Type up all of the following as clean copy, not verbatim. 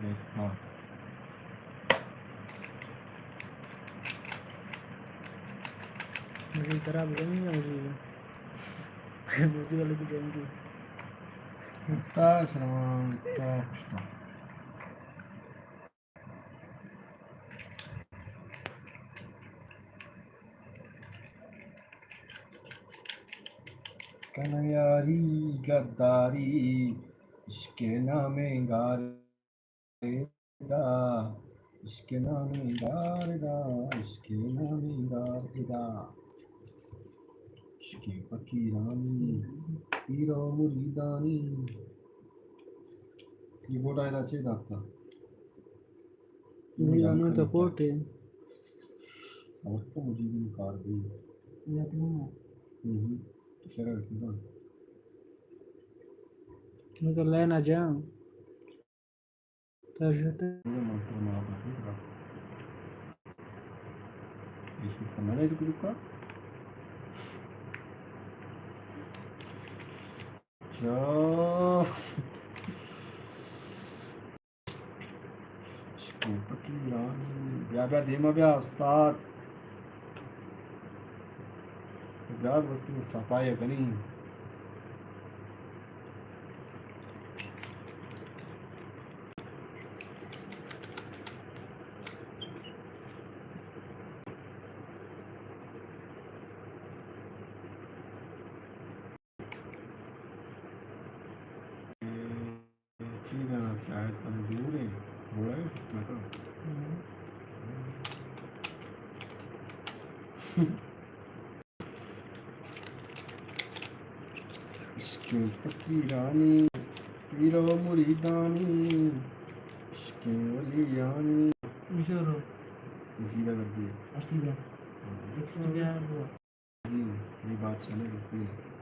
देखा मुझे तरह बुझेंगे मुझे मुझे वाले की जाएंगे श्रवण कृष्ण कन्हैयारी गद्दारी इसके नामे गारेदा इसके नामे गारेदा इसके नामे गारेदा इसके फकीरानी पीरो मुरीदानी कीबोर्ड आयला चाहिए था मुझे गाने तो कोट है समझ तो मुझे भी कार दी ये तो चलो किधर मैं तो लेना जाऊं पैसे तो मुझे मंत्र में आप नहीं करा ये शूट करना है तो का जो स्कूप की रानी या धीमा ब्या उस्ताद ब्याग वस्तु सफाई है कहीं शायद सब दूर है बोला है सकता था इसके फकीरानी पीरो मुरीदानी इसके वलियानी इंश्योर हो सीधा कर दिया और सीधा टेक्स्ट क्या हुआ जी ये बात चलेगी फिर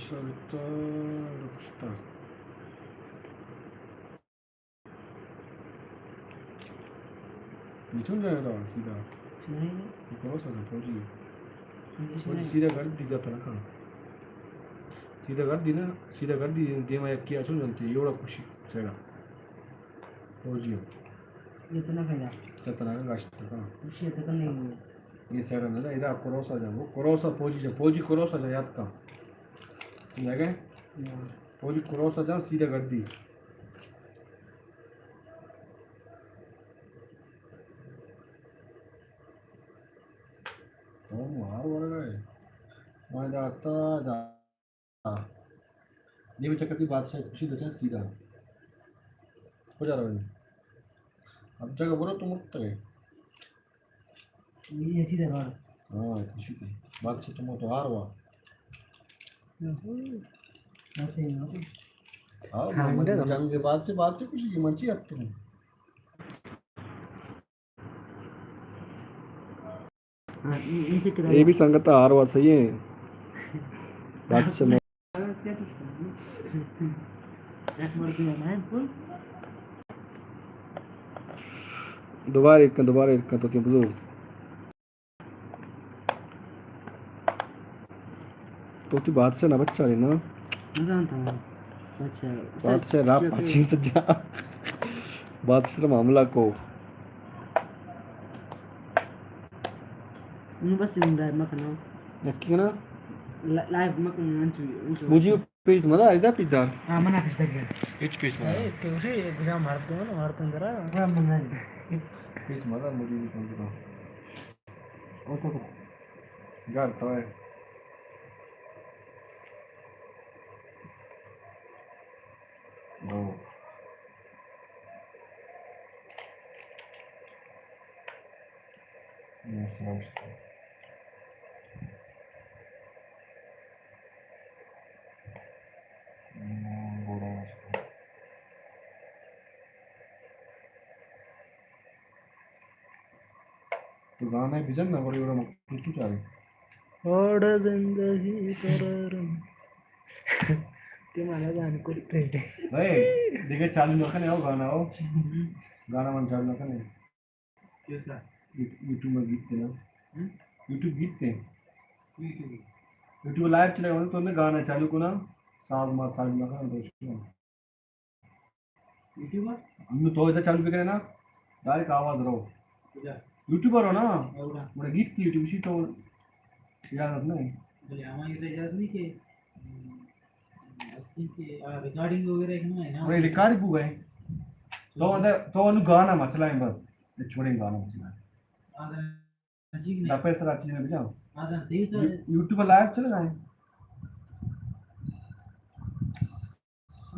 शर्ता रुखता मिथुन जाएगा सीधा नहीं कौन सा था फौजी सीधा कर दी जाता ना सीधा कर दी ना सीधा कर दी देमा एक किया चुन जानती है एवढा खुशी सेड़ा फौजी इतना खाया जतना का गास्ट का खुशी है तो नहीं है ये सेड़ा ना इधर क्रोसा जा वो क्रोसा फौजी क्रोसा जा याद का लगे फौजी क्रोसा जा सीधा कर दी तो मार वाला है वहाँ जाता जा ये बच्चा की बात से खुशी बचा सीधा हो जा रहा है अब जगह बोलो तुम उठते हैं ये सीधा बाहर हाँ खुशी की बात से तुम तो हार हुआ ऐसे ही ना हाँ जंग के बाद से खुशी की मंची अब तुम ये भी संगत हार हुआ सही है बात से दोबारा एक तो क्यों बोलो तो ती बात से ना बच्चा है ना बात से रात पाची से जा बात से मामला को बस लाइव मकना नक्की ना लाइव मकना मुझे पेज मजा आया पिज्जा हां मना पेज दर पेज मजा तो उसे एग्जाम मारते हो ना मारते हैं जरा काम बना पेज मजा मुझे भी कौन सा ओ तो यार तो है ओ ये समझता बोलो तो गाना आहे भिजन ना बरं एवढं मग तू चालेल ओढ जिंदगी तररम ते मला गाणं करतोय देखिए चालू नका नहीं हो गाना हो गाना मन चालू नका नहीं यूट्यूब में गीत थे ना यूट्यूब गीत थे यूट्यूब लाइव चले तो ने गाना चालू को ना साल मास चालू नका दोस्तों यूट्यूब हम तो इधर चालू भी करे ना डायरेक्ट आवाज रहो यूट्यूबर हो ना मेरा गीत थी यूट्यूब सी तो याद नहीं बोले हमारे इधर याद नहीं के रिकॉर्डिंग वगैरह एक ना है ना मैं रिकॉर्ड भी गए तो उन गाना मचला है बस छोड़ेंगे गाना मचला आधा ठीक नहीं दपे सर अच्छी नहीं जाओ आधा तेज है यूट्यूब पर लाइव चल रहा है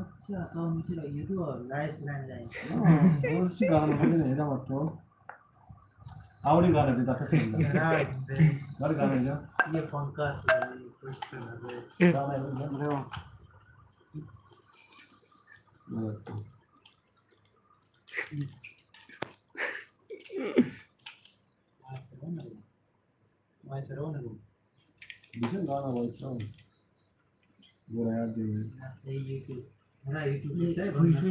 अच्छा तो मुझे लगा ये तो लाइव चलाने जाएंगे और सी गाना मचले नहीं था मत तो आवड़ी गाना भी दपे यार बर गाना जा ये फोन का कुछ गाना है बिजन गाना वॉइस रहा वो यार दे ये यूट्यूब मेरा यूट्यूब है भविष्य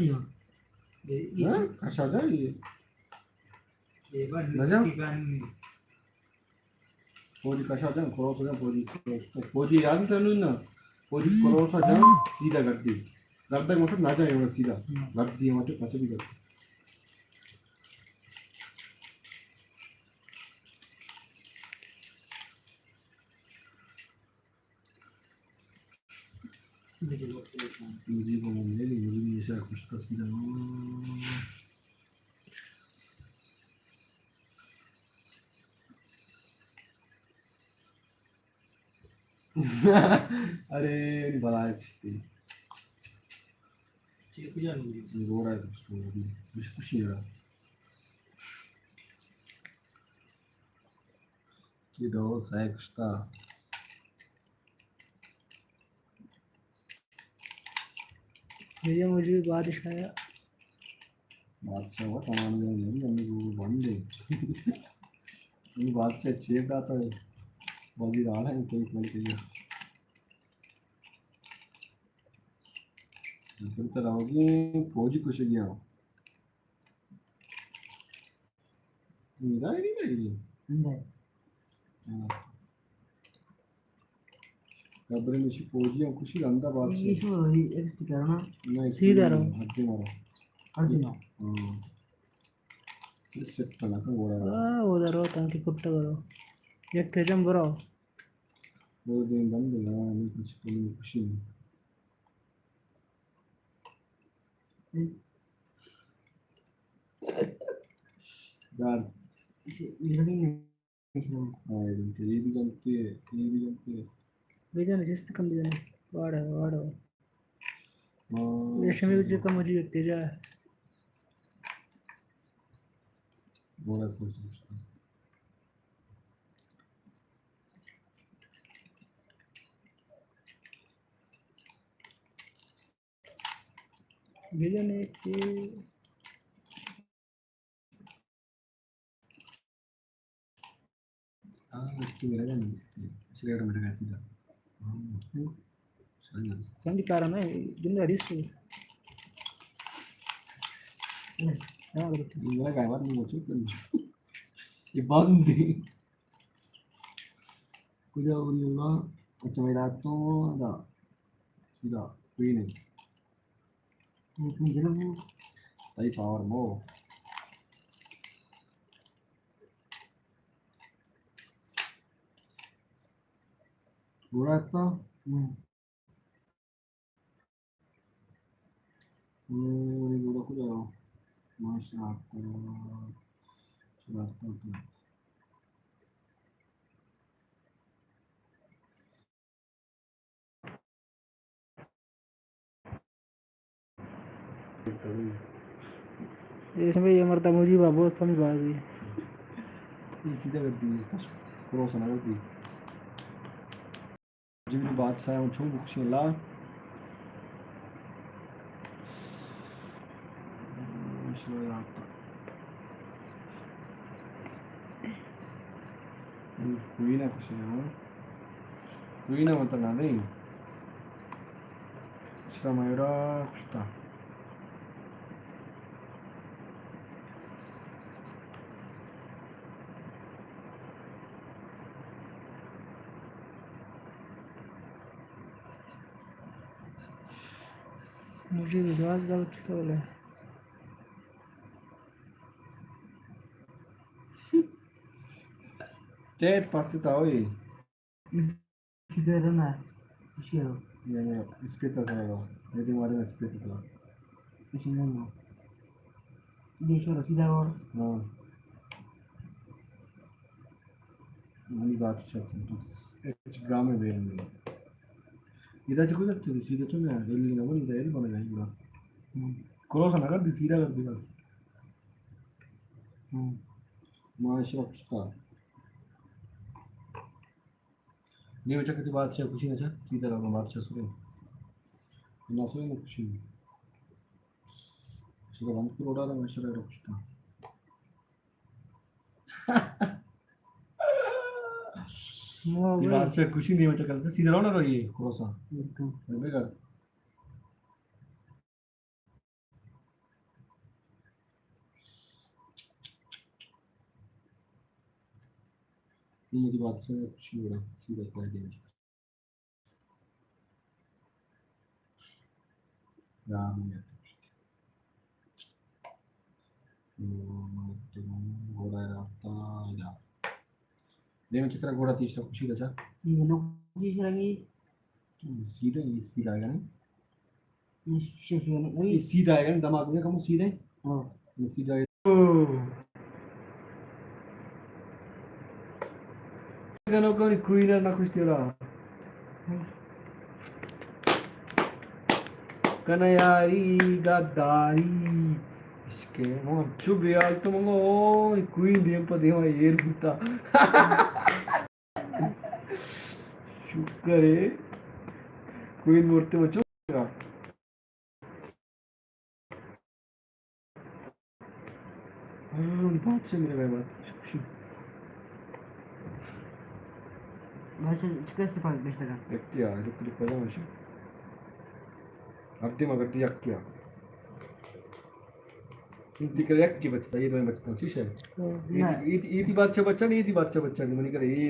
हां कशा जा ये बार नजम की गानी पोजी कशा जा क्रॉस हो जा पोजी याद तनु ना पोजी क्रॉस हो जा सीधा कर दी रद्द मतलब ना जाए वो सीधा रद्द दिए मतलब पीछे भी कर मुझे को मुझे नहीं ऐसा कुछ तस्वीर अरे बड़ा थी ठीक है मुझे रो रहा है उसको मुझे खुशी है कि दो सेक्स्टा भैया मुझे बारिश आया बादशाह हुआ तमाम नहीं हमने वो बंद है ये बादशाह छेद आता है वजीर आला है कोई कोई के फिर तो रहोगी फौजी कुछ गया मेरा ही नहीं कब्र में शी फौजी और कुछ अंदा बात ये शो एक स्टिकर ना नहीं सीधा रहो हड्डी मारो हर दिन हां सेट लगा गोरा उधर हो ताकि कुट्टा करो एक तेजम बरो वो दिन बंद है नहीं कुछ खुशी नहीं यार ये नहीं हाँ ये भी जानते हैं ये भी जानते हैं बेजन जिस्त कम बेजन वाड़ा हाँ रेशमी उजे का मुझे एक तेजा बड़ा सोच बेजन एक इसकी मेरा क्या नहीं दिखती इसलिए ऑटोमेटिक आती है चल ना संगी कारण है जिंदा रिस्क हां मेरा काय बात नहीं बोलती तो ये बंद है कुछ और नहीं होगा अच्छा मेरा तो दा सीधा कोई नहीं तुम जरूर ताई पावर मो बुरा था ini udah aku udah masyarakat masyarakat इसमें ये मरता मुझे बहुत समझ आ गई ये सीधा कर दी क्रॉस ना कर दी जब ये बात साया छू बुक्शिला Kuina kasi na. Kuina mata na din. Sa mayra kusta. मुझे विश्वास का कुछ बोला Te pasita hoy. सीधे रहना खुशी हो Yani ispita sa lo. Hindi mo rin ispita sa lo. खुशी नहीं देखो सीधा और No. Mani baat chasın. Hiç grame verilmiyor. इधर से कुछ अच्छी सीधे तो मैं रेल ना बोली इधर बना जाएगी पूरा क्रॉस ना कर दी सीधा कर दी बस माशाल्लाह कुछ ये बच्चा कितनी बात से खुशी ना सीधा रहो बात से सुने ना सुने ना खुशी सीधा बंद करो डाला माशाल्लाह कुछ था ये बात से खुशी नहीं बच्चा करते सीधा रहो ना रहो ये क्रॉस बेकार मेरी बात से खुशी हो रहा सीधा कह दे राम ने घोड़ा रास्ता इधर दे में चक्कर घोड़ा तीसरा खुशी का ये लोग खुशी से लगी सीधा ये सीधा आएगा नहीं ये ये सीधा आएगा नहीं दिमाग में कम सीधा है हाँ ये सीधा ganun ko ni Queen na kustira. Kanayari gadari. Iske mo chubi alto mo Queen dem pa dem ayer buta. Shukare Queen murte mo chubi. बात से मेरे बात वैसे इसका बेचता का yakya ruk pala shi अब दिमाग करती yakya इंती कर yak की बचता ये तो मैं बचता हूँ ठीक है ये थी बात से बच्चा नहीं ये थी बात से बच्चा नहीं मैंने कहा ये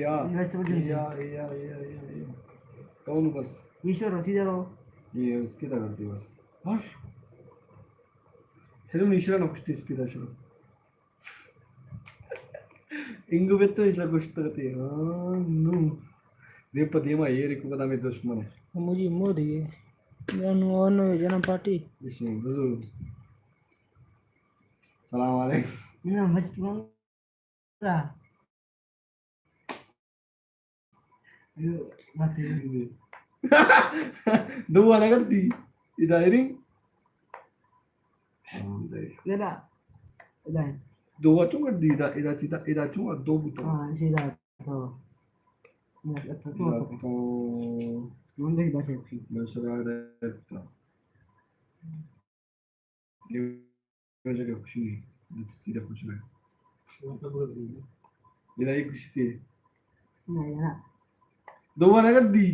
कौन बस ईश्वर सीधा रहो ये उसकी तरह करती बस हर्ष फिर हम ईश्वर ना कुछ तीस पिता शुरू इंगु बेत्तो ईश्वर कुछ तो करती है नो देव पतिमा ये रिकु पता में दुश्मन है मुझे मोड़ दिए नो जन्म पार्टी इसे बुझो सलाम अलैकुम ना मस्त मंगा ये मत से दो वाला कर दी इधर ही ये ना इधर दो वाला कर दी इधर चुंगा दो बुतो हाँ सीधा तो तो मंदिर की बात है मशरा रहता ये जगह खुशी नहीं सीधा खुश रहे इधर एक खुशी थी ना दो वाला कर दी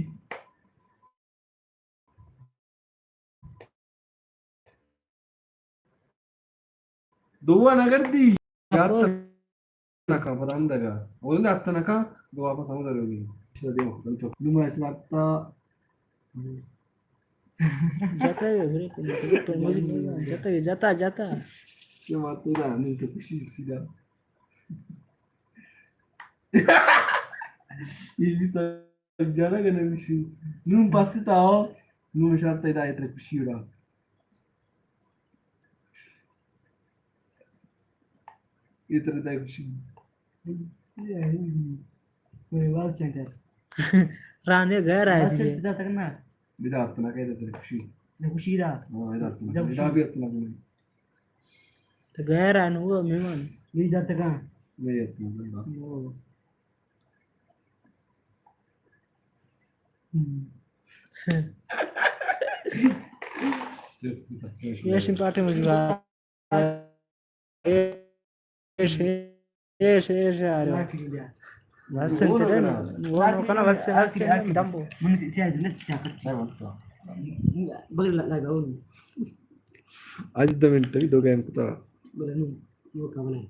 दो वाला कर दी naka padaan daga wala atta naka do apa sama darogi shade mo kanto luma isnatta जाता है फिर मुझे जाता है जाता ये बात तो ना नहीं तो खुशी सीधा ये भी सब जाना करना खुशी नून पास था नून शर्त है इधर खुशी उड़ा इधर इधर खुशी ये बात सेंटर राने घर आए से सीधा तक ना बिदा अपना कह देते खुशी मैं खुशी रहा हां इधर अपना बिदा भी अपना नहीं तो घर आए वो मेहमान बीस हजार तक नहीं अपना वो ये सिंपैथी मुझे बात ये आ रहा है बस अंतरे वो kana बस dambo Mun si aja nas cakap. काय म्हणतो Bagus lah gaun. आज 10 मिनिट तरी दोघं होता Bagus nu. Yo kawan.